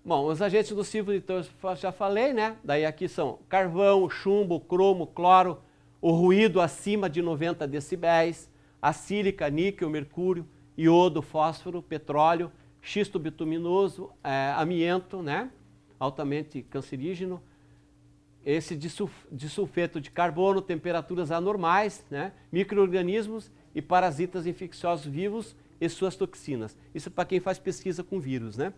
Bom, os agentes nocivos, então, eu já falei, né? Daí aqui são carvão, chumbo, cromo, cloro, o ruído acima de 90 decibéis, a sílica, níquel, mercúrio, iodo, fósforo, petróleo, xisto bituminoso, amianto, né? Altamente cancerígeno, esse disulfeto de carbono, temperaturas anormais, né? Micro-organismos e parasitas infecciosos vivos e suas toxinas. Isso é para quem faz pesquisa com vírus, né?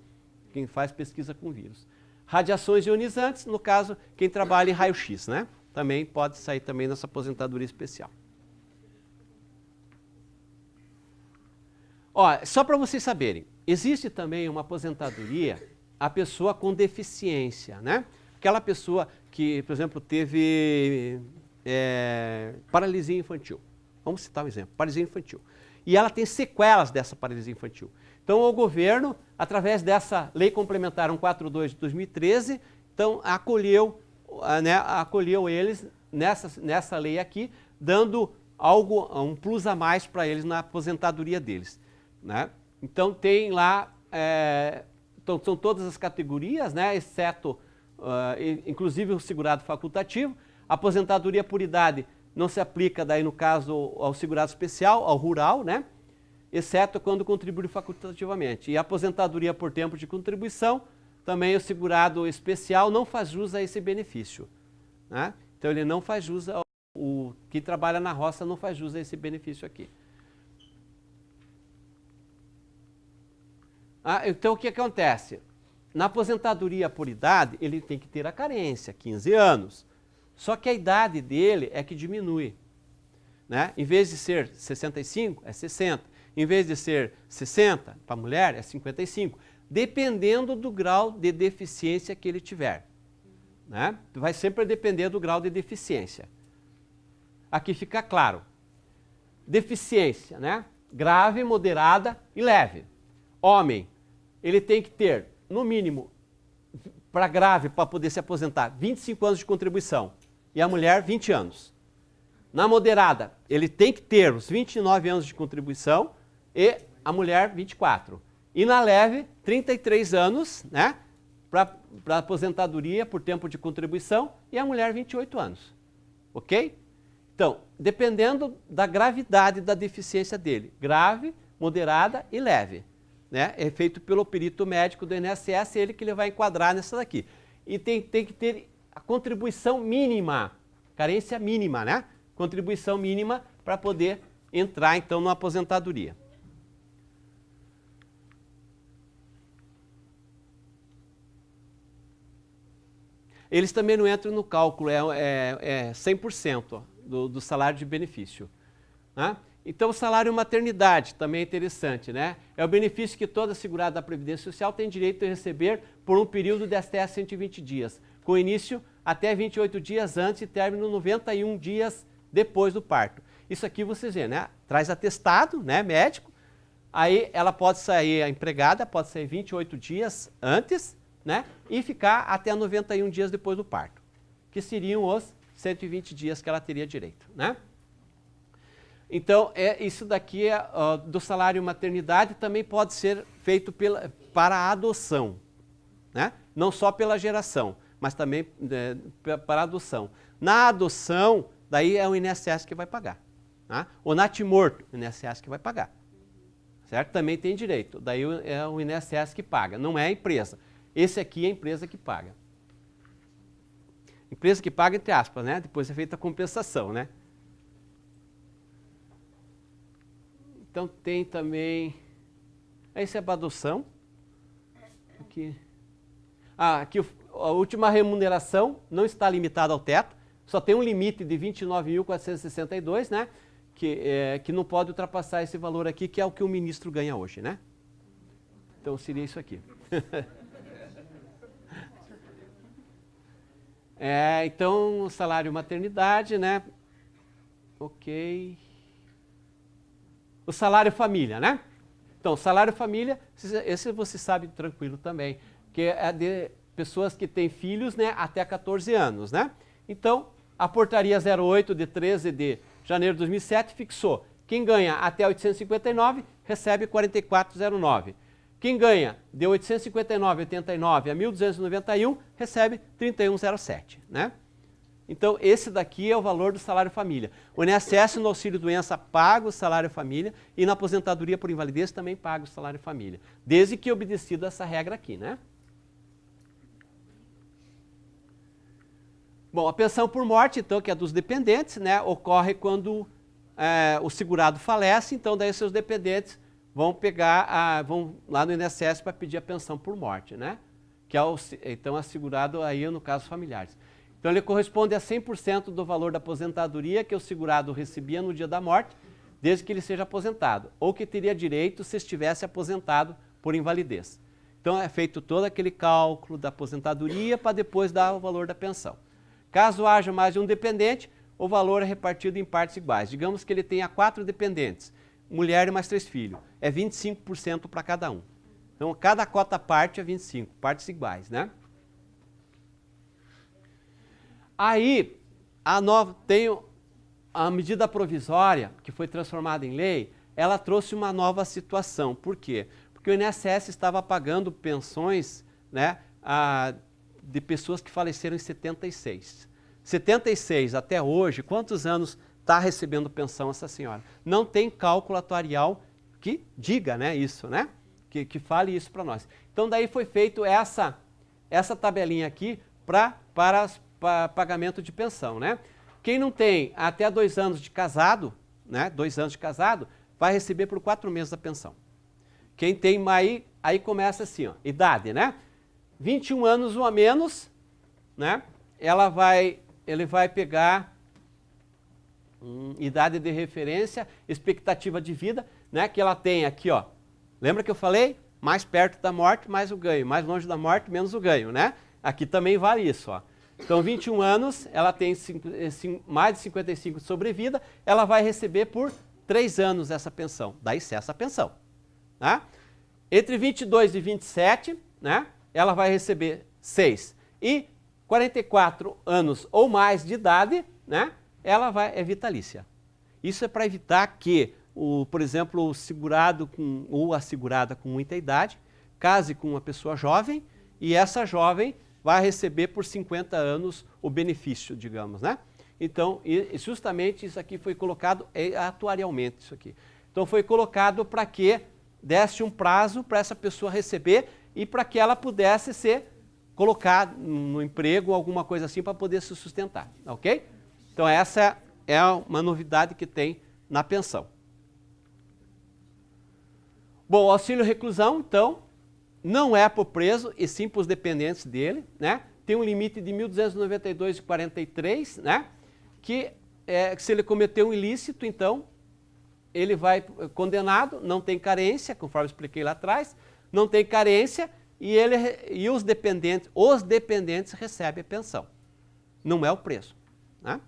Quem faz pesquisa com vírus. Radiações ionizantes, no caso, quem trabalha em raio-x, né? Também pode sair também nessa aposentadoria especial. Ó, só para vocês saberem, existe também uma aposentadoria a pessoa com deficiência, né? Aquela pessoa que, por exemplo, teve paralisia infantil. Vamos citar um exemplo, paralisia infantil. E ela tem sequelas dessa paralisia infantil. Então, o governo, através dessa Lei Complementar 142 de 2013, então, acolheu eles nessa lei aqui, dando um plus a mais para eles na aposentadoria deles, né? Então, tem lá, então, são todas as categorias, né? Exceto, inclusive, o segurado facultativo. A aposentadoria por idade não se aplica, daí, no caso, ao segurado especial, ao rural, né? Exceto quando contribui facultativamente. E a aposentadoria por tempo de contribuição, também o segurado especial não faz jus a esse benefício, né? Então, ele não faz jus, quem trabalha na roça não faz jus a esse benefício aqui. Então, o que acontece? Na aposentadoria por idade, ele tem que ter a carência, 15 anos. Só que a idade dele é que diminui, né? Em vez de ser 65, é 60. Em vez de ser 60, para a mulher, é 55. Dependendo do grau de deficiência que ele tiver, né? Vai sempre depender do grau de deficiência. Aqui fica claro. Deficiência, né? Grave, moderada e leve. Homem, ele tem que ter, no mínimo, para grave, para poder se aposentar, 25 anos de contribuição. E a mulher, 20 anos. Na moderada, ele tem que ter os 29 anos de contribuição e a mulher, 24. E na leve, 33 anos, né, para aposentadoria por tempo de contribuição e a mulher, 28 anos. Ok? Então, dependendo da gravidade da deficiência dele, grave, moderada e leve, né? É feito pelo perito médico do INSS, ele que ele vai enquadrar nessa daqui. E tem que ter a contribuição mínima, carência mínima, né? Contribuição mínima para poder entrar, então, na aposentadoria. Eles também não entram no cálculo, é 100% do salário de benefício, né? Então, o salário maternidade também é interessante, né? É o benefício que toda segurada da Previdência Social tem direito de receber por um período de até 120 dias, com início até 28 dias antes e término 91 dias depois do parto. Isso aqui vocês veem, né? Traz atestado, né, médico, aí ela pode sair, a empregada pode sair 28 dias antes, né, e ficar até 91 dias depois do parto, que seriam os 120 dias que ela teria direito, né? Então, isso daqui do salário maternidade também pode ser feito para a adoção, né? Não só pela geração, mas também para a adoção. Na adoção, daí é o INSS que vai pagar, né? O natimorto, o INSS que vai pagar, certo? Também tem direito, daí é o INSS que paga, não é a empresa. Esse aqui é a empresa que paga. Empresa que paga, entre aspas, né? Depois é feita a compensação, né? Então, tem também... Esse é para adoção. Aqui a última remuneração não está limitada ao teto. Só tem um limite de 29.462, né? Que não pode ultrapassar esse valor aqui, que é o que o ministro ganha hoje, né? Então, seria isso aqui. Então, o salário maternidade, né? Ok. O salário família, né? Então, salário família, esse você sabe tranquilo também, que é de pessoas que têm filhos, né, até 14 anos, né? Então, a portaria 08 de 13 de janeiro de 2007 fixou: quem ganha até 859 recebe 44,09. Quem ganha de 859,89 a 1.291 recebe 31,07, né? Então, esse daqui é o valor do salário família. O INSS no auxílio-doença paga o salário família e na aposentadoria por invalidez também paga o salário família, desde que obedecida essa regra aqui, né? Bom, a pensão por morte, então, que é dos dependentes, né, ocorre quando o segurado falece, então daí seus dependentes vão vão lá no INSS para pedir a pensão por morte, né? Que é então assegurado aí no caso familiares. Então ele corresponde a 100% do valor da aposentadoria que o segurado recebia no dia da morte, desde que ele seja aposentado, ou que teria direito se estivesse aposentado por invalidez. Então é feito todo aquele cálculo da aposentadoria para depois dar o valor da pensão. Caso haja mais de um dependente, o valor é repartido em partes iguais. Digamos que ele tenha 4 dependentes, mulher e mais 3 filhos. É 25% para cada um. Então, cada cota parte é 25, partes iguais, né? Aí, tem a medida provisória, que foi transformada em lei, ela trouxe uma nova situação. Por quê? Porque o INSS estava pagando pensões, né, de pessoas que faleceram em 76. 76 até hoje, quantos anos está recebendo pensão essa senhora? Não tem cálculo atuarial que diga, né, isso, né? Que fale isso para nós. Então daí foi feito essa tabelinha aqui para pagamento de pensão, né? Quem não tem até 2 anos de casado, né, 2 anos de casado, vai receber por 4 meses a pensão. Quem tem aí começa assim, ó, idade, né? 21 anos ou a menos, né? Ele vai pegar idade de referência, expectativa de vida, né? Que ela tem aqui, ó. Lembra que eu falei? Mais perto da morte, mais o ganho. Mais longe da morte, menos o ganho, né? Aqui também vale isso, ó. Então, 21 anos, ela tem mais de 55 de sobrevida, ela vai receber por 3 anos essa pensão. Daí cessa a pensão, né? Entre 22 e 27, né? Ela vai receber 6. E 44 anos ou mais de idade, né? Ela é vitalícia. Isso é para evitar que, por exemplo, o segurado ou a segurada com muita idade case com uma pessoa jovem e essa jovem vai receber por 50 anos o benefício, digamos, né? Então, justamente isso aqui foi colocado atuarialmente, isso aqui. Então, foi colocado para que desse um prazo para essa pessoa receber e para que ela pudesse ser colocada no emprego, alguma coisa assim, para poder se sustentar, ok? Então, essa é uma novidade que tem na pensão. Bom, o auxílio reclusão, então, não é para o preso, e sim para os dependentes dele, né? Tem um limite de 1.292,43, né? Que se ele cometeu um ilícito, então, ele vai condenado, não tem carência, conforme eu expliquei lá atrás, não tem carência e os dependentes recebem a pensão. Não é o preso, né?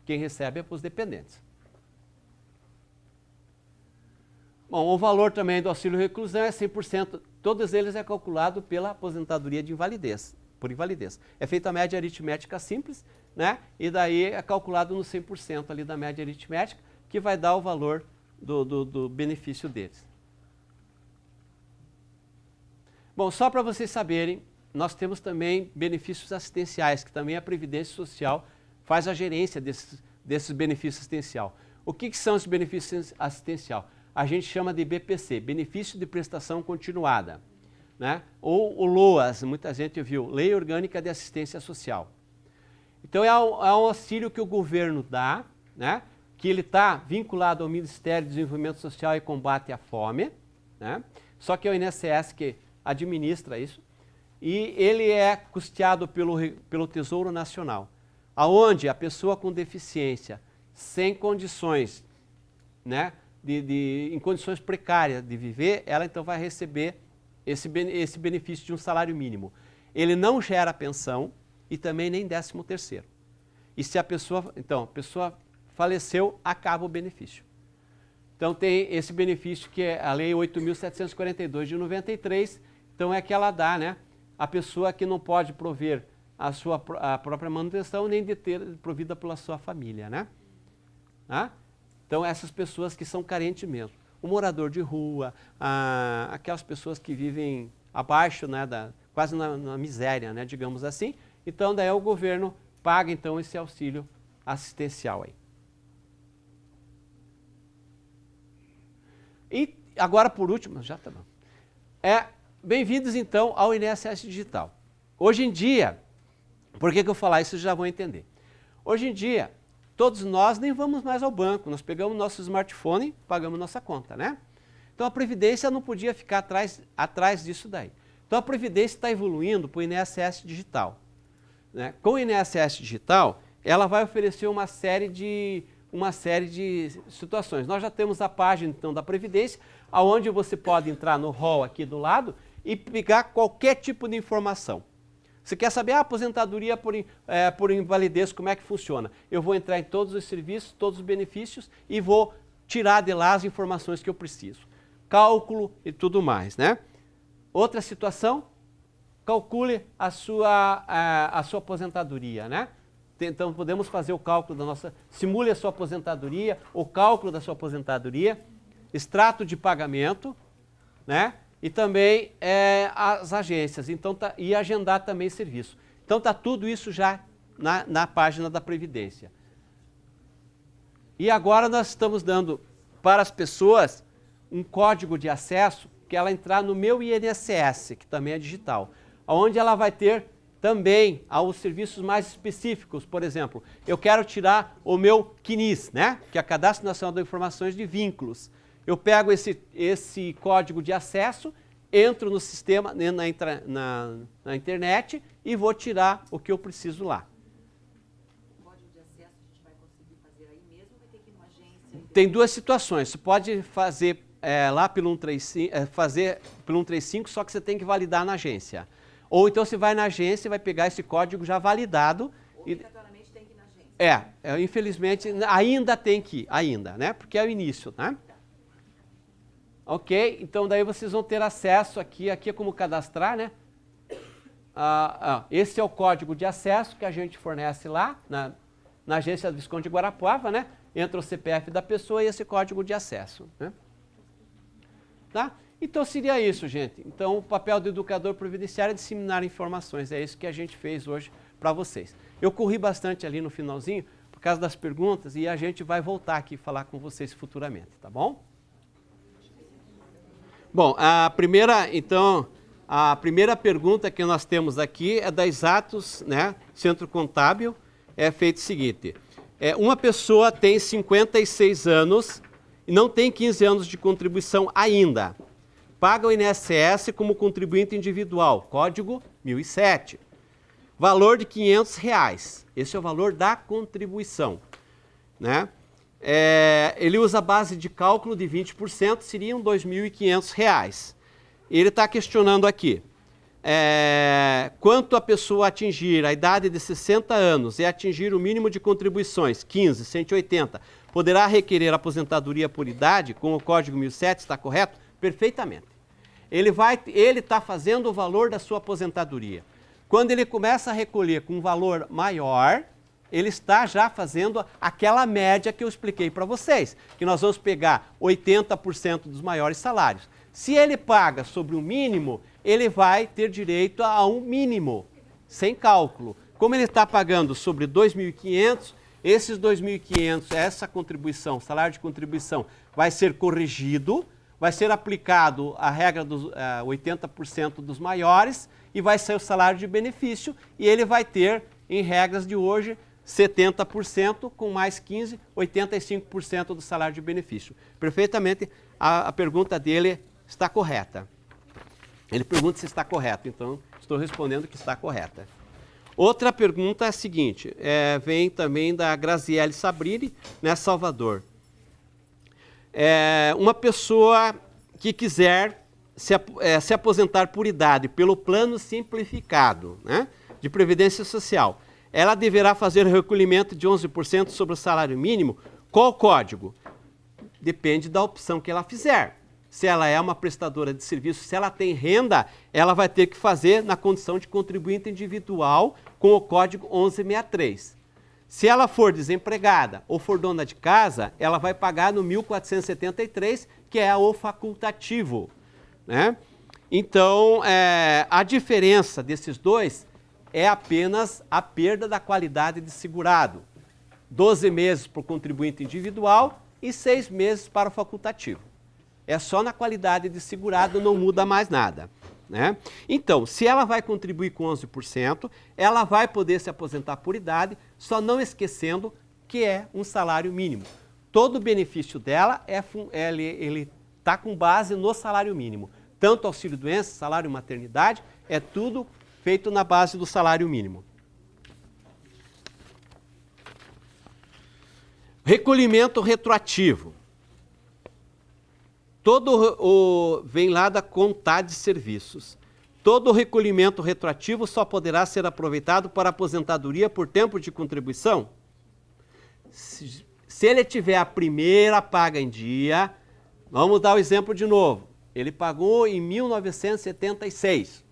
Quem recebe é para os dependentes. Bom, o valor também do auxílio reclusão é 100%, todos eles é calculado pela aposentadoria de invalidez, por invalidez. É feita a média aritmética simples, né? E daí é calculado no 100% ali da média aritmética, que vai dar o valor do benefício deles. Bom, só para vocês saberem, nós temos também benefícios assistenciais, que também a Previdência Social faz a gerência desses benefícios assistenciais. O que são esses benefícios assistenciais? A gente chama de BPC, Benefício de Prestação Continuada, né? Ou o LOAS, muita gente viu, Lei Orgânica de Assistência Social. Então é um auxílio que o governo dá, né? Que ele está vinculado ao Ministério do Desenvolvimento Social e Combate à Fome, né? Só que é o INSS que administra isso, e ele é custeado pelo Tesouro Nacional, aonde a pessoa com deficiência, sem condições, né? Em condições precárias de viver, ela então vai receber esse benefício de um salário mínimo. Ele não gera pensão e também nem 13º. E se a pessoa faleceu, acaba o benefício. Então tem esse benefício que é a Lei 8.742 de 93, então é que ela dá, né, a pessoa que não pode prover a própria manutenção nem de ter provida pela sua família, né? Então essas pessoas que são carentes mesmo. o morador de rua, aquelas pessoas que vivem abaixo, né, quase na miséria, né, digamos assim. Então, daí o governo paga então esse auxílio assistencial aí. E agora, por último, já tá bom. Bem-vindos então ao INSS Digital. Hoje em dia, por que eu falar isso, vocês já vão entender. Hoje em dia, todos nós nem vamos mais ao banco, nós pegamos nosso smartphone e pagamos nossa conta, né? Então a Previdência não podia ficar atrás disso daí. Então a Previdência está evoluindo para o INSS Digital, né? Com o INSS Digital, ela vai oferecer uma série de situações. Nós já temos a página então da Previdência, onde você pode entrar no hall aqui do lado e pegar qualquer tipo de informação. Você quer saber a aposentadoria por invalidez, como é que funciona? Eu vou entrar em todos os serviços, todos os benefícios e vou tirar de lá as informações que eu preciso. Cálculo e tudo mais, né? Outra situação, calcule a sua aposentadoria, né? Então podemos fazer o cálculo simule a sua aposentadoria, o cálculo da sua aposentadoria, extrato de pagamento, né? E também as agências, então e agendar também serviço. Então está tudo isso já na página da Previdência. E agora nós estamos dando para as pessoas um código de acesso que ela entrar no Meu INSS, que também é digital, onde ela vai ter também os serviços mais específicos. Por exemplo, eu quero tirar o meu CNIS, né? Que é o Cadastro Nacional de Informações de Vínculos. Eu pego esse código de acesso, entro no sistema, na internet e vou tirar o que eu preciso lá. O código de acesso a gente vai conseguir fazer aí mesmo ou vai ter que ir numa agência? Tem duas situações. Você pode fazer lá pelo 135, só que você tem que validar na agência. Ou então você vai na agência e vai pegar esse código já validado. Obrigatoriamente tem que ir na agência. Infelizmente ainda tem que ir, né? Porque é o início, né? Ok, então daí vocês vão ter acesso aqui é como cadastrar, né? Esse é o código de acesso que a gente fornece lá na agência do Visconde de Guarapuava, né? Entra o CPF da pessoa e esse código de acesso, né? Tá? Então seria isso, gente. Então o papel do educador previdenciário é disseminar informações, é isso que a gente fez hoje para vocês. Eu corri bastante ali no finalzinho por causa das perguntas e a gente vai voltar aqui falar com vocês futuramente, tá bom? Bom, a primeira pergunta que nós temos aqui é da Exatos, né, Centro Contábil, é feito o seguinte, uma pessoa tem 56 anos e não tem 15 anos de contribuição ainda, paga o INSS como contribuinte individual, código 1007, valor de R$500, esse é o valor da contribuição, né? Ele usa a base de cálculo de 20%, seriam R$2.500. Ele está questionando aqui, quanto a pessoa atingir a idade de 60 anos e atingir o mínimo de contribuições, 15, 180, poderá requerer aposentadoria por idade com o código 1007, está correto? Perfeitamente. Ele está fazendo o valor da sua aposentadoria. Quando ele começa a recolher com um valor maior, ele está já fazendo aquela média que eu expliquei para vocês, que nós vamos pegar 80% dos maiores salários. Se ele paga sobre o mínimo, ele vai ter direito a um mínimo, sem cálculo. Como ele está pagando sobre 2.500, esses 2.500, essa contribuição, salário de contribuição, vai ser corrigido, vai ser aplicado a regra dos 80% dos maiores e vai ser o salário de benefício e ele vai ter, em regras de hoje, 70% com mais 15%, 85% do salário de benefício. Perfeitamente, a pergunta dele está correta. Ele pergunta se está correto, então estou respondendo que está correta. Outra pergunta é a seguinte, vem também da Graziele Sabrini, né, Salvador. Uma pessoa que quiser se aposentar por idade pelo plano simplificado, né, de Previdência Social, ela deverá fazer o recolhimento de 11% sobre o salário mínimo. Qual o código? Depende da opção que ela fizer. Se ela é uma prestadora de serviço, se ela tem renda, ela vai ter que fazer na condição de contribuinte individual com o código 1163. Se ela for desempregada ou for dona de casa, ela vai pagar no 1473, que é o facultativo, né? Então, a diferença desses dois é apenas a perda da qualidade de segurado. 12 meses para o contribuinte individual e 6 meses para o facultativo. É só na qualidade de segurado, não muda mais nada, né? Então, se ela vai contribuir com 11%, ela vai poder se aposentar por idade, só não esquecendo que é um salário mínimo. Todo o benefício dela ele está com base no salário mínimo. Tanto auxílio-doença, salário maternidade, é tudo feito na base do salário mínimo. Recolhimento retroativo. Vem lá da contagem de serviços. Todo recolhimento retroativo só poderá ser aproveitado para aposentadoria por tempo de contribuição? Se ele tiver a primeira paga em dia, vamos dar o exemplo de novo. Ele pagou em 1976.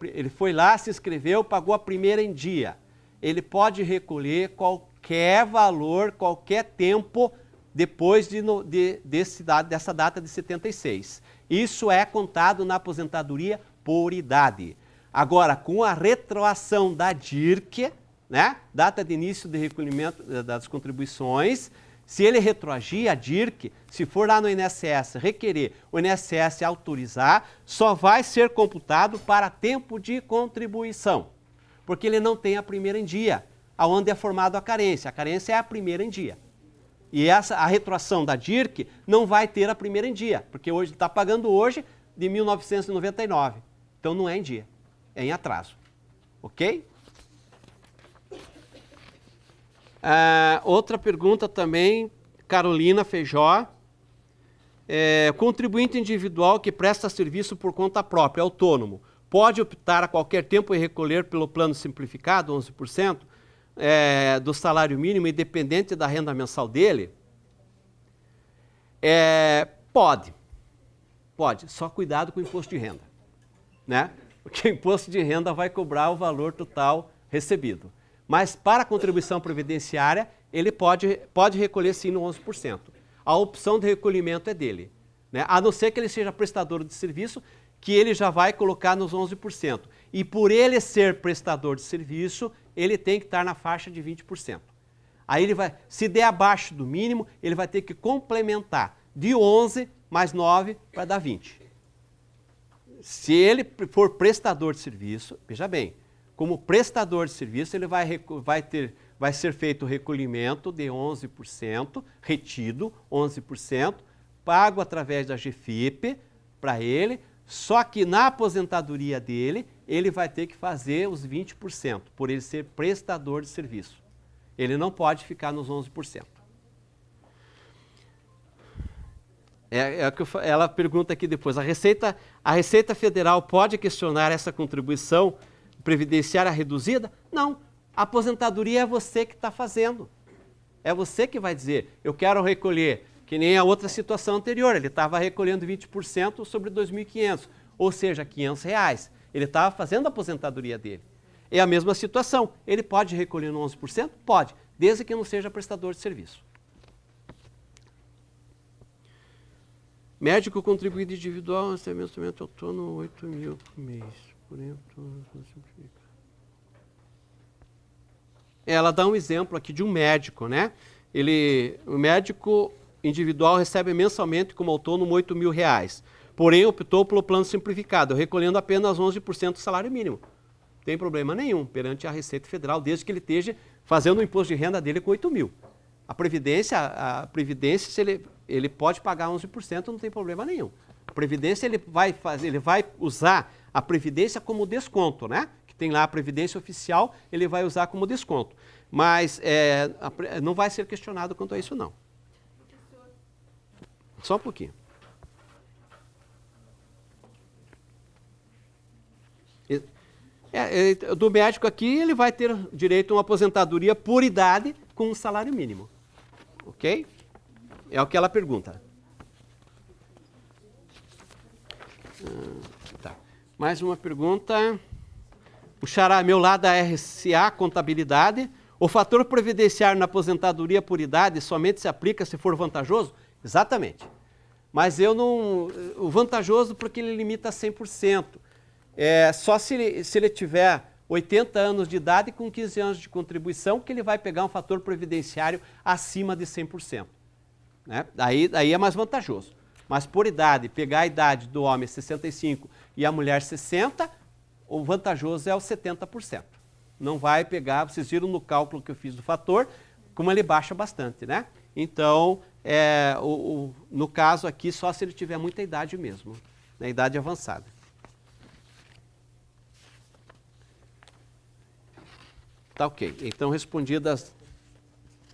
Ele foi lá, se inscreveu, pagou a primeira em dia. Ele pode recolher qualquer valor, qualquer tempo depois dessa data de 76. Isso é contado na aposentadoria por idade. Agora, com a retroação da DIRC, né, data de início de recolhimento das contribuições, se ele retroagir a DIRC, se for lá no INSS requerer, o INSS autorizar, só vai ser computado para tempo de contribuição, porque ele não tem a primeira em dia, aonde é formado a carência. A carência é a primeira em dia. E a retroação da DIRC não vai ter a primeira em dia, porque hoje está pagando hoje de 1999. Então não é em dia, é em atraso. Ok? Outra pergunta também, Carolina Feijó. Contribuinte individual que presta serviço por conta própria, autônomo, pode optar a qualquer tempo em recolher pelo plano simplificado, 11%, do salário mínimo, independente da renda mensal dele? Pode, só cuidado com o imposto de renda, né? Porque o imposto de renda vai cobrar o valor total recebido. Mas para a contribuição previdenciária, ele pode recolher sim no 11%. A opção de recolhimento é dele, né? A não ser que ele seja prestador de serviço, que ele já vai colocar nos 11%. E por ele ser prestador de serviço, ele tem que estar na faixa de 20%. Aí ele vai, se der abaixo do mínimo, ele vai ter que complementar de 11 mais 9 para dar 20. Se ele for prestador de serviço, veja bem, como prestador de serviço, ele vai ser feito o recolhimento de 11%, retido 11%, pago através da GFIP para ele, só que na aposentadoria dele, ele vai ter que fazer os 20%, por ele ser prestador de serviço. Ele não pode ficar nos 11%. Ela pergunta aqui depois, a Receita Federal pode questionar essa contribuição previdenciária reduzida? Não, a aposentadoria é você que está fazendo. É você que vai dizer, eu quero recolher, que nem a outra situação anterior, ele estava recolhendo 20% sobre 2.500, ou seja, R$500. Ele estava fazendo a aposentadoria dele. É a mesma situação, ele pode recolher no 11%? Pode, desde que não seja prestador de serviço. Médico contribuinte individual, instrumento autônomo, 8 mil por mês. Ela dá um exemplo aqui de um médico, né? O médico individual recebe mensalmente como autônomo R$8.000, porém optou pelo plano simplificado, recolhendo apenas 11% do salário mínimo. Não tem problema nenhum perante a Receita Federal, desde que ele esteja fazendo o imposto de renda dele com 8 mil. A Previdência, se ele pode pagar 11%, não tem problema nenhum. A Previdência, ele vai usar a Previdência como desconto, né? Que tem lá a Previdência Oficial, ele vai usar como desconto. Mas não vai ser questionado quanto a isso, não. Só um pouquinho. Do médico aqui, ele vai ter direito a uma aposentadoria por idade com um salário mínimo. Ok? É o que ela pergunta. Tá. Mais uma pergunta. O xará meu lá da RCA Contabilidade. O fator previdenciário na aposentadoria por idade somente se aplica se for vantajoso? Exatamente. Mas eu não... O vantajoso porque ele limita a 100%. Só se ele tiver 80 anos de idade com 15 anos de contribuição que ele vai pegar um fator previdenciário acima de 100%. Né? Daí é mais vantajoso. Mas por idade, pegar a idade do homem 65 e a mulher 60, o vantajoso é o 70%. Não vai pegar, vocês viram no cálculo que eu fiz do fator, como ele baixa bastante, né? Então, no caso aqui, só se ele tiver muita idade mesmo, na idade avançada. Tá ok. Então, respondidas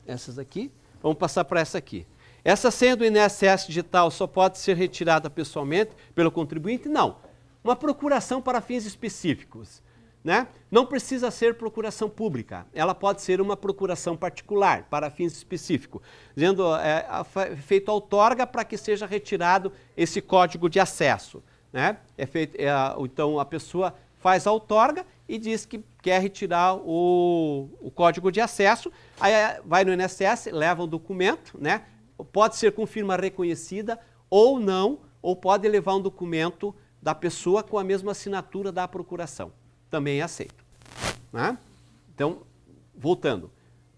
essas aqui, vamos passar para essa aqui. Essa senha do INSS digital só pode ser retirada pessoalmente pelo contribuinte? Não. Uma procuração para fins específicos, né? Não precisa ser procuração pública. Ela pode ser uma procuração particular para fins específicos, dizendo feito outorga para que seja retirado esse código de acesso, né? Então a pessoa faz a outorga e diz que quer retirar o código de acesso, aí vai no INSS, leva um documento, né? Pode ser com firma reconhecida ou não, ou pode levar um documento da pessoa com a mesma assinatura da procuração. Também é aceito. Né? Então, voltando,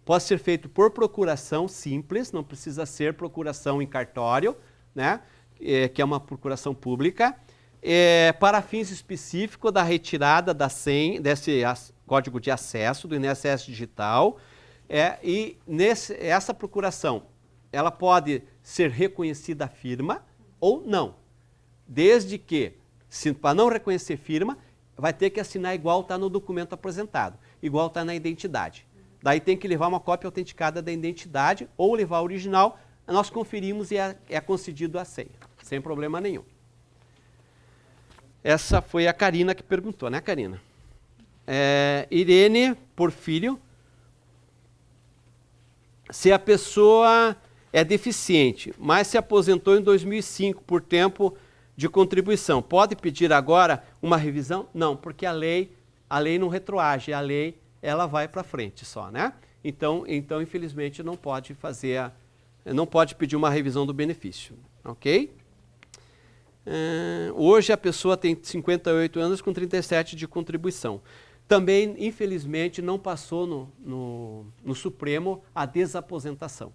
pode ser feito por procuração simples, não precisa ser procuração em cartório, né? Que é uma procuração pública, para fins específicos da retirada da senha, desse código de acesso do INSS digital, e essa procuração, ela pode ser reconhecida a firma ou não, desde que, para não reconhecer firma, vai ter que assinar igual está no documento apresentado, igual está na identidade. Daí tem que levar uma cópia autenticada da identidade ou levar a original, nós conferimos e é concedido a senha, sem problema nenhum. Essa foi a Karina que perguntou, né, Karina? Irene Porfírio. Se a pessoa é deficiente, mas se aposentou em 2005 por tempo de contribuição, pode pedir agora uma revisão? Não, porque a lei não retroage, a lei ela vai para frente só, né? Então, infelizmente, não pode pedir uma revisão do benefício, ok? Hoje a pessoa tem 58 anos com 37 de contribuição. Também, infelizmente, não passou no Supremo a desaposentação.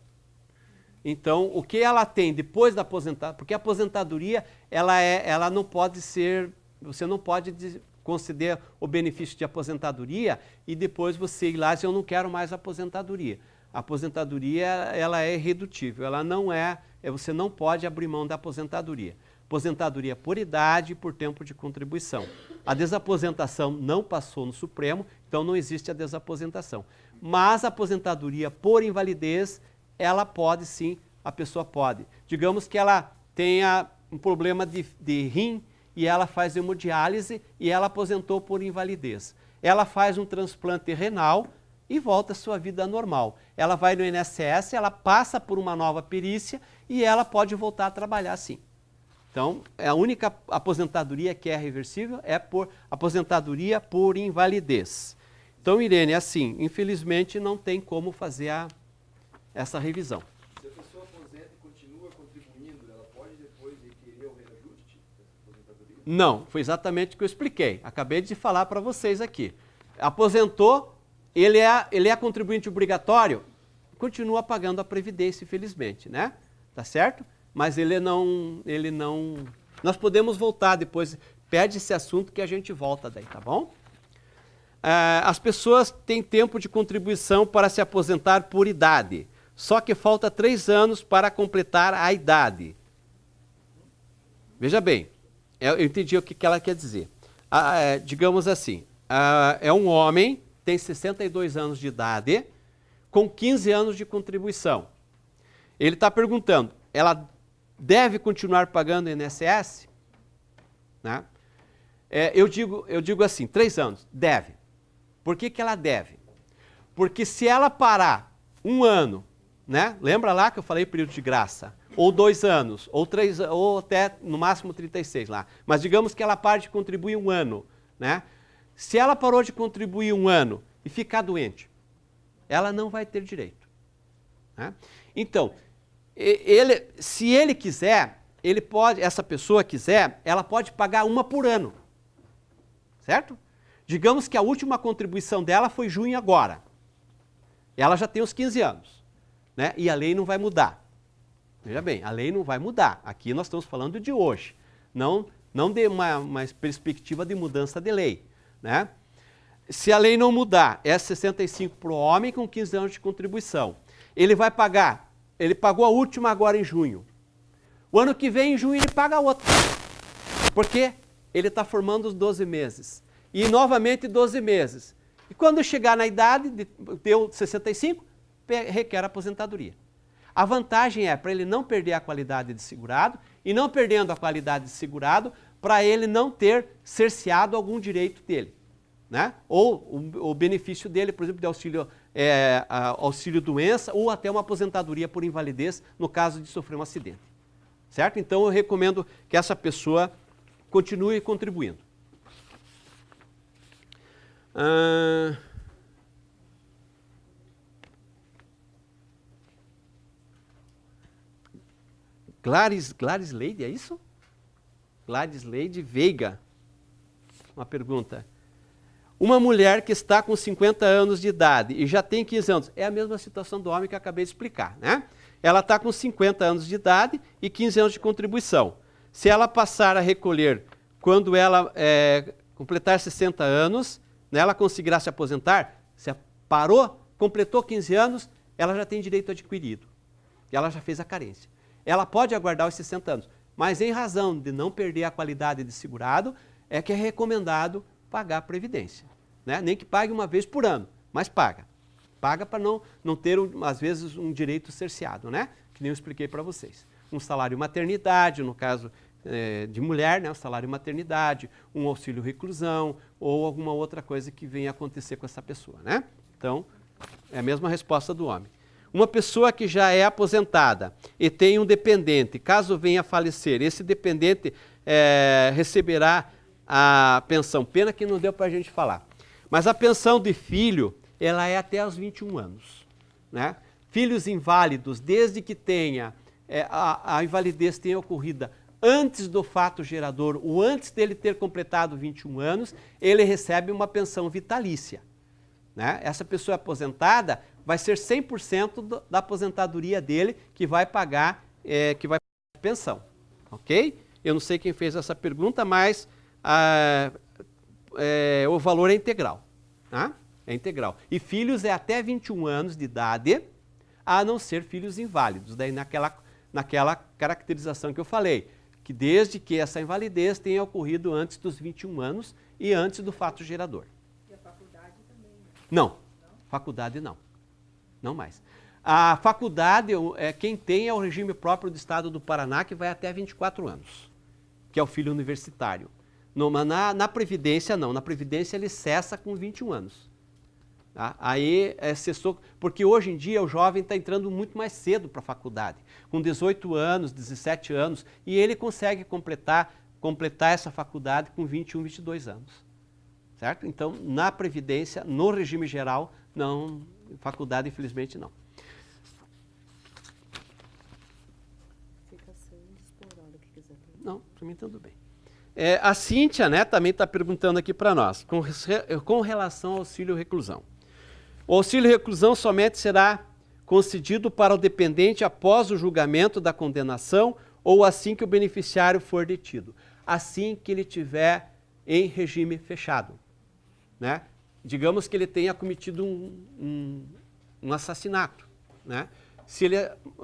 Então, o que ela tem depois da aposentadoria, porque a aposentadoria, ela não pode ser, você não pode conceder o benefício de aposentadoria e depois você ir lá e dizer, eu não quero mais aposentadoria. A aposentadoria, ela é irredutível, ela não você não pode abrir mão da aposentadoria. Aposentadoria por idade e por tempo de contribuição. A desaposentação não passou no Supremo, então não existe a desaposentação. Mas a aposentadoria por invalidez, ela pode sim, a pessoa pode. Digamos que ela tenha um problema de rim e ela faz hemodiálise e ela aposentou por invalidez. Ela faz um transplante renal e volta à sua vida normal. Ela vai no INSS, ela passa por uma nova perícia e ela pode voltar a trabalhar sim. Então, a única aposentadoria que é reversível é por aposentadoria por invalidez. Então, Irene, assim, infelizmente não tem como fazer essa revisão. Se a pessoa aposenta e continua contribuindo, ela pode depois requerer o reajuste dessa aposentadoria? Não, foi exatamente o que eu expliquei. Acabei de falar para vocês aqui. Aposentou, ele é contribuinte obrigatório, continua pagando a Previdência, infelizmente, né? Tá certo? Mas ele não... Nós podemos voltar depois, pede esse assunto que a gente volta daí, tá bom? As pessoas têm tempo de contribuição para se aposentar por idade, só que falta 3 anos para completar a idade. Veja bem, eu entendi o que ela quer dizer. Digamos assim, é um homem, tem 62 anos de idade, com 15 anos de contribuição. Ele está perguntando, ela deve continuar pagando INSS? Né? Eu digo assim, 3 anos, deve. Por que ela deve? Porque se ela parar 1 ano, né? Lembra lá que eu falei período de graça? Ou 2 anos, ou 3, ou até no máximo 36 lá. Mas digamos que ela pare de contribuir 1 ano, né? Se ela parou de contribuir 1 ano e ficar doente, ela não vai ter direito. Né? Então, se ele quiser, ele pode, essa pessoa quiser, ela pode pagar uma por ano. Certo? Digamos que a última contribuição dela foi junho agora. Ela já tem os 15 anos. Né? E a lei não vai mudar. Veja bem, a lei não vai mudar. Aqui nós estamos falando de hoje. Não de uma perspectiva de mudança de lei. Né? Se a lei não mudar, é 65 para o homem com 15 anos de contribuição. Ele vai pagar, ele pagou a última agora em junho. O ano que vem, em junho, ele paga outra. Por quê? Ele está formando os 12 meses. E novamente 12 meses. E quando chegar na idade, deu 65, requer aposentadoria. A vantagem é para ele não perder a qualidade de segurado e não perdendo a qualidade de segurado, para ele não ter cerceado algum direito dele. Né? Ou o benefício dele, por exemplo, de auxílio doença ou até uma aposentadoria por invalidez no caso de sofrer um acidente. Certo? Então eu recomendo que essa pessoa continue contribuindo. Gladys Leide, é isso? Gladys Leide Veiga. Uma pergunta. Uma mulher que está com 50 anos de idade e já tem 15 anos, é a mesma situação do homem que eu acabei de explicar, né? Ela está com 50 anos de idade e 15 anos de contribuição. Se ela passar a recolher quando ela completar 60 anos, né, ela conseguirá se aposentar? Se parou, completou 15 anos, ela já tem direito adquirido. Ela já fez a carência. Ela pode aguardar os 60 anos, mas em razão de não perder a qualidade de segurado, é que é recomendado pagar a previdência. Né? Nem que pague uma vez por ano, mas paga. Paga para não ter, às vezes, um direito cerceado, né? Que nem eu expliquei para vocês. Um salário maternidade, no caso de mulher, né? Um salário maternidade, um auxílio reclusão ou alguma outra coisa que venha acontecer com essa pessoa, né? Então, é a mesma resposta do homem. Uma pessoa que já é aposentada e tem um dependente, caso venha a falecer, esse dependente receberá a pensão. Pena que não deu para a gente falar. Mas a pensão de filho, ela é até os 21 anos. Né? Filhos inválidos, desde que tenha a invalidez tenha ocorrido antes do fato gerador ou antes dele ter completado 21 anos, ele recebe uma pensão vitalícia. Né? Essa pessoa aposentada vai ser 100% da aposentadoria dele que vai pagar pensão. Ok? Eu não sei quem fez essa pergunta, mas o valor é integral. Tá? É integral. E filhos é até 21 anos de idade, a não ser filhos inválidos. Daí naquela caracterização que eu falei, que desde que essa invalidez tenha ocorrido antes dos 21 anos e antes do fato gerador. E a faculdade também? Não. Faculdade não. Não mais. A faculdade, quem tem é o regime próprio do Estado do Paraná, que vai até 24 anos, que é o filho universitário. Na Previdência, não. Na Previdência, ele cessa com 21 anos. Tá? Aí, cessou, porque hoje em dia o jovem está entrando muito mais cedo para a faculdade, com 18 anos, 17 anos, e ele consegue completar essa faculdade com 21, 22 anos. Certo? Então, na Previdência, no regime geral, não, faculdade, infelizmente, não. Fica sem explorar o que quiser. Não, para mim tudo bem. A Cíntia, né, também está perguntando aqui para nós, com relação ao auxílio reclusão. O auxílio reclusão somente será concedido para o dependente após o julgamento da condenação ou assim que o beneficiário for detido. Assim que ele estiver em regime fechado. Né? Digamos que ele tenha cometido um assassinato. Né? Se ele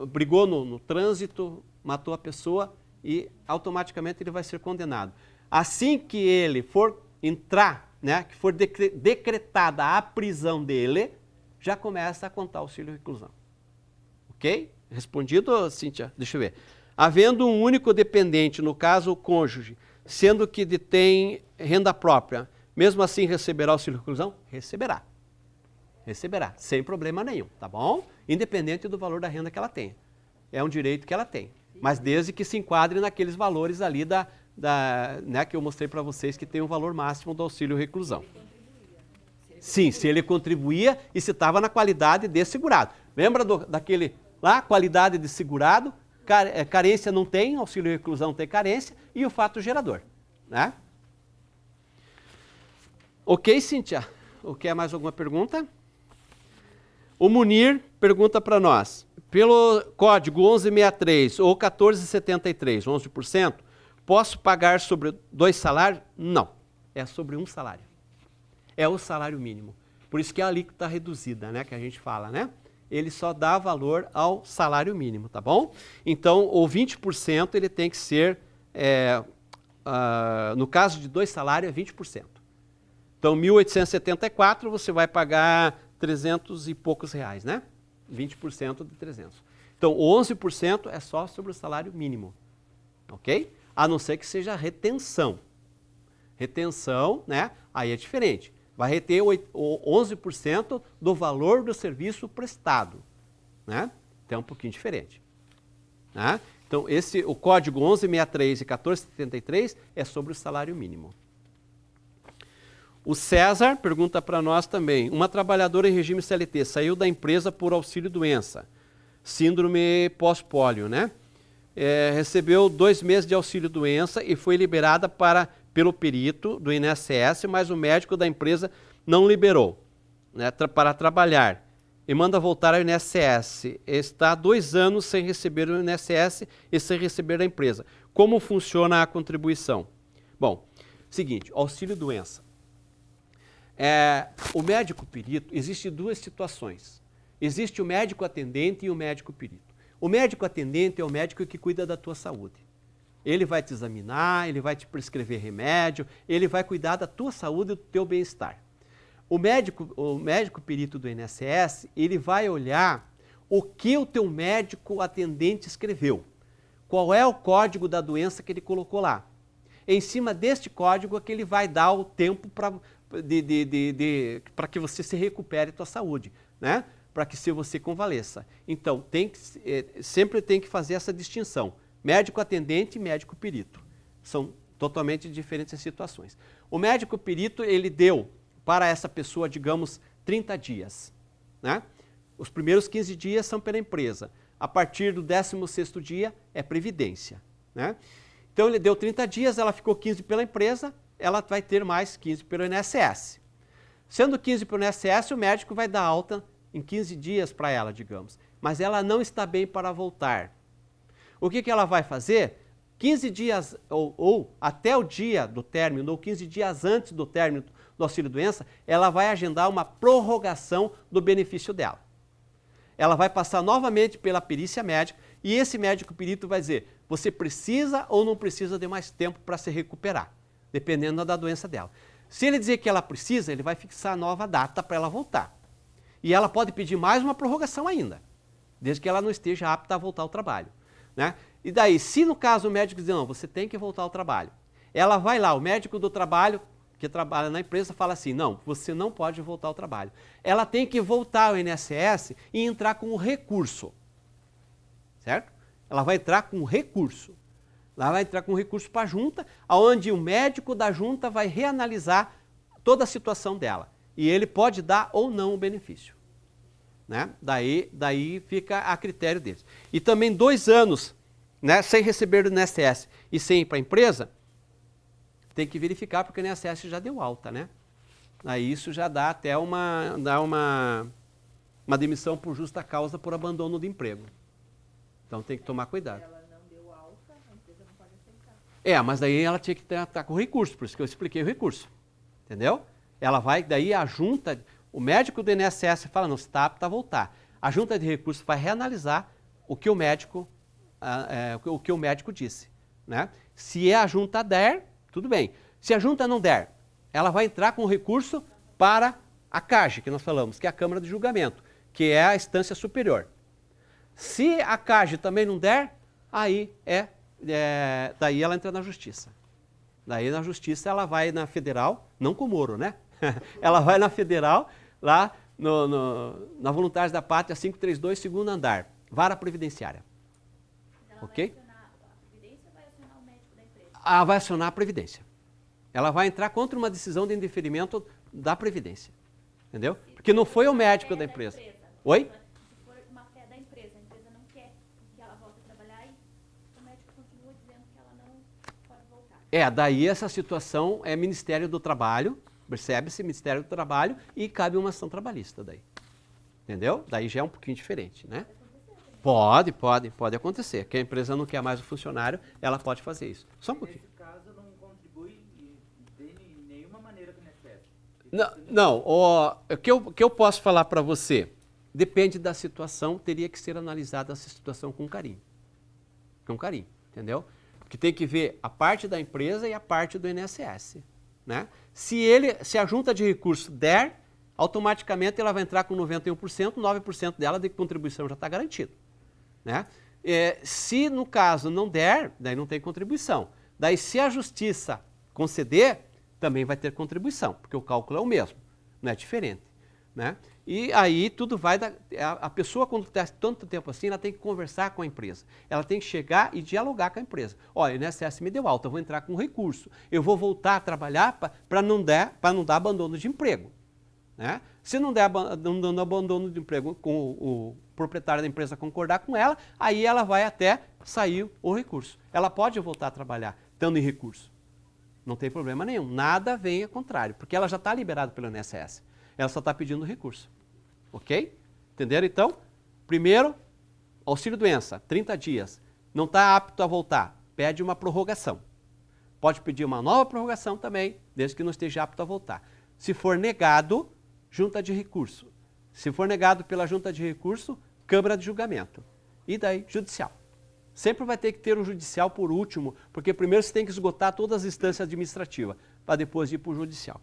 brigou no trânsito, matou a pessoa e automaticamente ele vai ser condenado. Assim que ele for entrar, né, que for decretada a prisão dele, já começa a contar o auxílio reclusão. Ok? Respondido, Cíntia? Deixa eu ver. Havendo um único dependente, no caso o cônjuge, sendo que detém renda própria, mesmo assim receberá auxílio reclusão? Receberá. Receberá, sem problema nenhum, tá bom? Independente do valor da renda que ela tenha. É um direito que ela tem. Mas desde que se enquadre naqueles valores ali né, que eu mostrei para vocês, que tem o valor máximo do auxílio reclusão. Sim, se ele contribuía e se estava na qualidade de segurado. Lembra daquele lá, qualidade de segurado? carência não tem, auxílio reclusão tem carência, e o fato gerador. Né? Ok, Cíntia? Quer mais alguma pergunta? O Munir pergunta para nós, pelo código 1163 ou 1473, 11%, posso pagar sobre 2 salários? Não, é sobre um salário. É o salário mínimo. Por isso que é a alíquota reduzida, né, que a gente fala, né? Ele só dá valor ao salário mínimo, tá bom? Então, o 20% ele tem que ser, no caso de 2 salários, é 20%. Então, 1.874 você vai pagar 300 e poucos reais, né? 20% de 300. Então, 11% é só sobre o salário mínimo, ok? A não ser que seja retenção. Retenção, né? Aí é diferente. Vai reter 11% do valor do serviço prestado, né? Então, é um pouquinho diferente. Né? Então, o código 1163 e 1473 é sobre o salário mínimo. O César pergunta para nós também, uma trabalhadora em regime CLT saiu da empresa por auxílio-doença, síndrome pós-pólio, né? Recebeu 2 meses de auxílio-doença e foi liberada pelo perito do INSS, mas o médico da empresa não liberou, né, para trabalhar e manda voltar ao INSS. Está há 2 anos sem receber o INSS e sem receber da empresa. Como funciona a contribuição? Bom, seguinte, auxílio-doença. O médico perito, existem 2 situações. Existe o médico atendente e o médico perito. O médico atendente é o médico que cuida da tua saúde. Ele vai te examinar, ele vai te prescrever remédio, ele vai cuidar da tua saúde e do teu bem-estar. O médico perito do INSS, ele vai olhar o que o teu médico atendente escreveu. Qual é o código da doença que ele colocou lá. Em cima deste código é que ele vai dar o tempo para que você se recupere a tua saúde, né? Para que você convaleça. Então, sempre tem que fazer essa distinção. Médico atendente e médico perito. São totalmente diferentes situações. O médico perito, ele deu para essa pessoa, digamos, 30 dias. Né? Os primeiros 15 dias são pela empresa. A partir do 16º dia é previdência. Né? Então, ele deu 30 dias, ela ficou 15 pela empresa, ela vai ter mais 15 pelo INSS. Sendo 15 pelo INSS, o médico vai dar alta em 15 dias para ela, digamos. Mas ela não está bem para voltar. O que ela vai fazer? 15 dias ou até o dia do término, ou 15 dias antes do término do auxílio-doença, ela vai agendar uma prorrogação do benefício dela. Ela vai passar novamente pela perícia médica e esse médico perito vai dizer, você precisa ou não precisa de mais tempo para se recuperar, dependendo da doença dela. Se ele dizer que ela precisa, ele vai fixar a nova data para ela voltar. E ela pode pedir mais uma prorrogação ainda, desde que ela não esteja apta a voltar ao trabalho. Né? E daí, se no caso o médico dizer, não, você tem que voltar ao trabalho, ela vai lá, o médico do trabalho, que trabalha na empresa, fala assim, não, você não pode voltar ao trabalho. Ela tem que voltar ao INSS e entrar com um recurso. Certo? Ela vai entrar com um recurso. Ela vai entrar com um recurso para a junta, onde o médico da junta vai reanalisar toda a situação dela. E ele pode dar ou não o benefício. Né? Daí fica a critério deles. E também 2 anos, né, sem receber do INSS e sem ir para a empresa, tem que verificar porque o INSS já deu alta, né? Aí isso já dá até uma demissão por justa causa por abandono do emprego. Então tem que tomar cuidado. Ela não deu alta, a empresa não pode aceitar. Mas daí ela tinha que estar com recurso, por isso que eu expliquei o recurso. Entendeu? Ela vai, daí a junta, o médico do INSS fala, não, está apto a voltar. A junta de recursos vai reanalisar o que o médico disse. Né? Se a junta der, tudo bem. Se a junta não der, ela vai entrar com recurso para a CAGE, que nós falamos, que é a Câmara de Julgamento, que é a instância superior. Se a CAGE também não der, daí ela entra na Justiça. Daí na Justiça ela vai na Federal, não com o Moro, né? Ela vai na Federal, lá na Voluntários da Pátria 532, segundo andar, vara previdenciária. Ela Ok? vai acionar a Previdência ou vai acionar o médico da empresa? Vai acionar a Previdência. Ela vai entrar contra uma decisão de indeferimento da Previdência. Entendeu? Porque não foi o médico da empresa. Oi? Se for uma fé da empresa, a empresa não quer que ela volte a trabalhar e Daí essa situação é Ministério do Trabalho, percebe-se, Ministério do Trabalho, e cabe uma ação trabalhista daí. Entendeu? Daí já é um pouquinho diferente, né? Pode acontecer. Que a empresa não quer mais o funcionário, ela pode fazer isso. Só um pouquinho. Nesse caso, não contribui de nenhuma maneira com o INSS. Não, o que eu posso falar para você, depende da situação, teria que ser analisada essa situação com carinho. Com carinho, entendeu? Porque tem que ver a parte da empresa e a parte do INSS, né? Se a junta de recursos der, automaticamente ela vai entrar com 91%, 9% dela de contribuição já está garantido, né? Se no caso não der, daí não tem contribuição. Daí se a justiça conceder, também vai ter contribuição, porque o cálculo é o mesmo, não é diferente, né? E aí tudo vai a pessoa quando está tanto tempo assim, ela tem que conversar com a empresa. Ela tem que chegar e dialogar com a empresa. Olha, o INSS me deu alta, eu vou entrar com recurso. Eu vou voltar a trabalhar para não dar abandono de emprego, né? Se não der abandono de emprego com o proprietário da empresa concordar com ela, aí ela vai até sair o recurso. Ela pode voltar a trabalhar estando em recurso. Não tem problema nenhum, nada vem ao contrário, porque ela já está liberada pelo INSS. Ela só está pedindo recurso. Ok? Entenderam então? Primeiro, auxílio-doença, 30 dias. Não está apto a voltar, pede uma prorrogação. Pode pedir uma nova prorrogação também, desde que não esteja apto a voltar. Se for negado, junta de recurso. Se for negado pela junta de recurso, Câmara de Julgamento. E daí, judicial. Sempre vai ter que ter o judicial por último, porque primeiro você tem que esgotar todas as instâncias administrativas, para depois ir para o judicial.